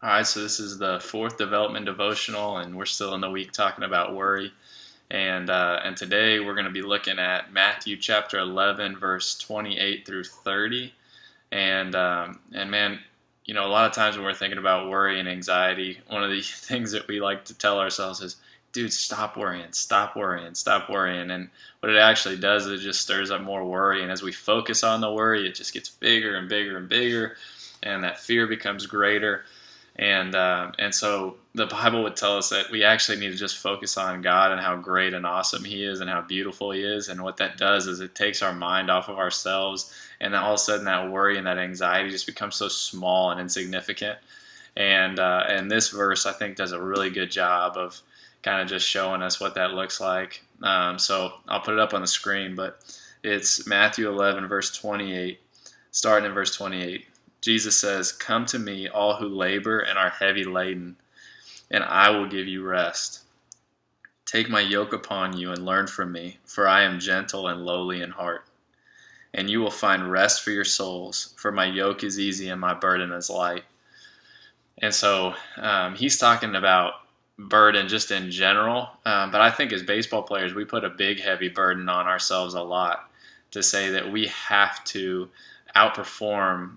All right, so this is the fourth development devotional, and we're still in the week talking about worry. And today we're going to be looking at Matthew chapter 11, verse 28 through 30. And man, a lot of times when we're thinking about worry and anxiety, one of the things that we like to tell ourselves is, dude, stop worrying, stop worrying, stop worrying. And what it actually does is it just stirs up more worry. And as we focus on the worry, it just gets bigger and bigger and bigger, and that fear becomes greater. And so the Bible would tell us that we actually need to just focus on God and how great and awesome He is and how beautiful He is. And what that does is it takes our mind off of ourselves, and then all of a sudden that worry and that anxiety just becomes so small and insignificant. And this verse, I think, does a really good job of kind of just showing us what that looks like. So I'll put it up on the screen, but it's Matthew 11, verse 28, starting in verse 28. Jesus says, "Come to me, all who labor and are heavy laden, and I will give you rest. Take my yoke upon you and learn from me, for I am gentle and lowly in heart. And you will find rest for your souls, for my yoke is easy and my burden is light." And so he's talking about burden just in general, but I think as baseball players, we put a big, heavy burden on ourselves a lot to say that we have to outperform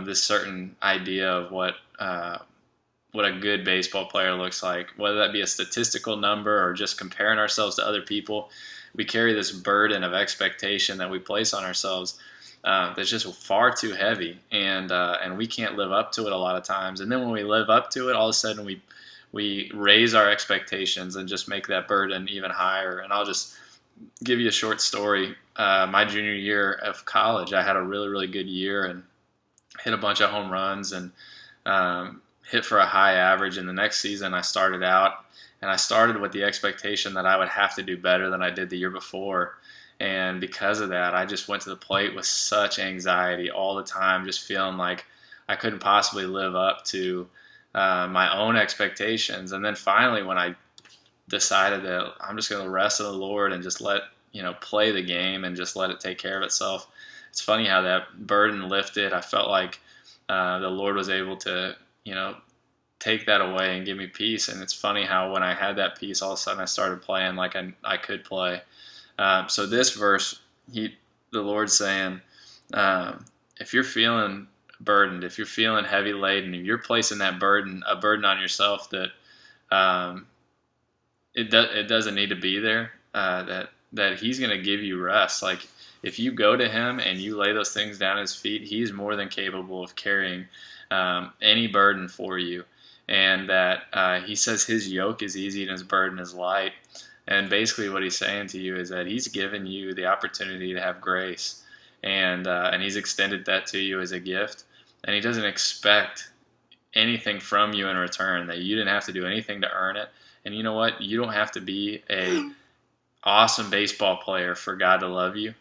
this certain idea of what a good baseball player looks like, whether that be a statistical number or just comparing ourselves to other people. We carry this burden of expectation that we place on ourselves that's just far too heavy, and we can't live up to it a lot of times. And then when we live up to it, all of a sudden we raise our expectations and just make that burden even higher. And I'll just give you a short story. My junior year of college, I had a really, really good year and hit a bunch of home runs and hit for a high average. And the next season I started out, and I started with the expectation that I would have to do better than I did the year before. And because of that, I just went to the plate with such anxiety all the time, just feeling like I couldn't possibly live up to my own expectations. And then finally, when I decided that I'm just going to rest in the Lord and just play the game and just let it take care of itself, it's funny how that burden lifted. I felt like the Lord was able to, take that away and give me peace. And it's funny how when I had that peace, all of a sudden I started playing like I could play. So this verse, the Lord's saying, if you're feeling burdened, if you're feeling heavy laden, if you're placing a burden on yourself that it doesn't need to be there, that He's going to give you rest. Like, if you go to Him and you lay those things down at His feet, He's more than capable of carrying any burden for you. And that He says His yoke is easy and His burden is light. And basically what He's saying to you is that He's given you the opportunity to have grace, and He's extended that to you as a gift. And He doesn't expect anything from you in return, that you didn't have to do anything to earn it. And you know what? You don't have to be a awesome baseball player for God to love you.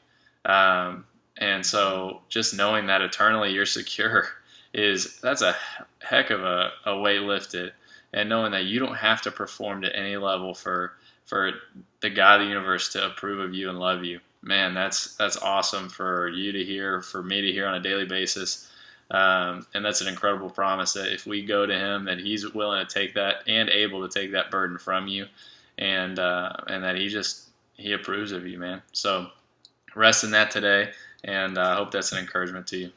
And so just knowing that eternally you're secure, that's a heck of a weight lifted. And knowing that you don't have to perform to any level for the God of the universe to approve of you and love you. Man, that's awesome for you to hear, for me to hear on a daily basis. And that's an incredible promise that if we go to Him, that He's willing to take that and able to take that burden from you, and that He approves of you, man. So rest in that today, and I hope that's an encouragement to you.